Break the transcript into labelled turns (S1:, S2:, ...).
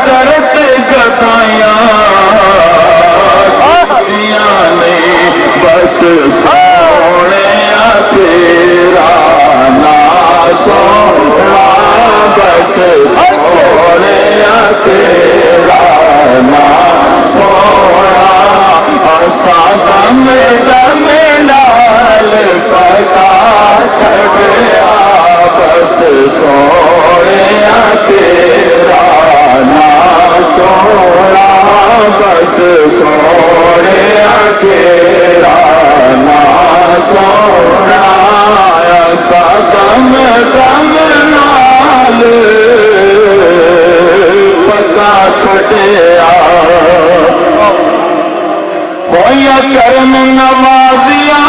S1: करत गदाया ने बस सोने तेरा ना सोना बस सोने तेरा ना सोना सादा दम नाल पता छड़िया बस सोने तेरा ना सोना बस सोने तेरा ना सोना दम दम नाल पता छड़िया होया करम नवाजिया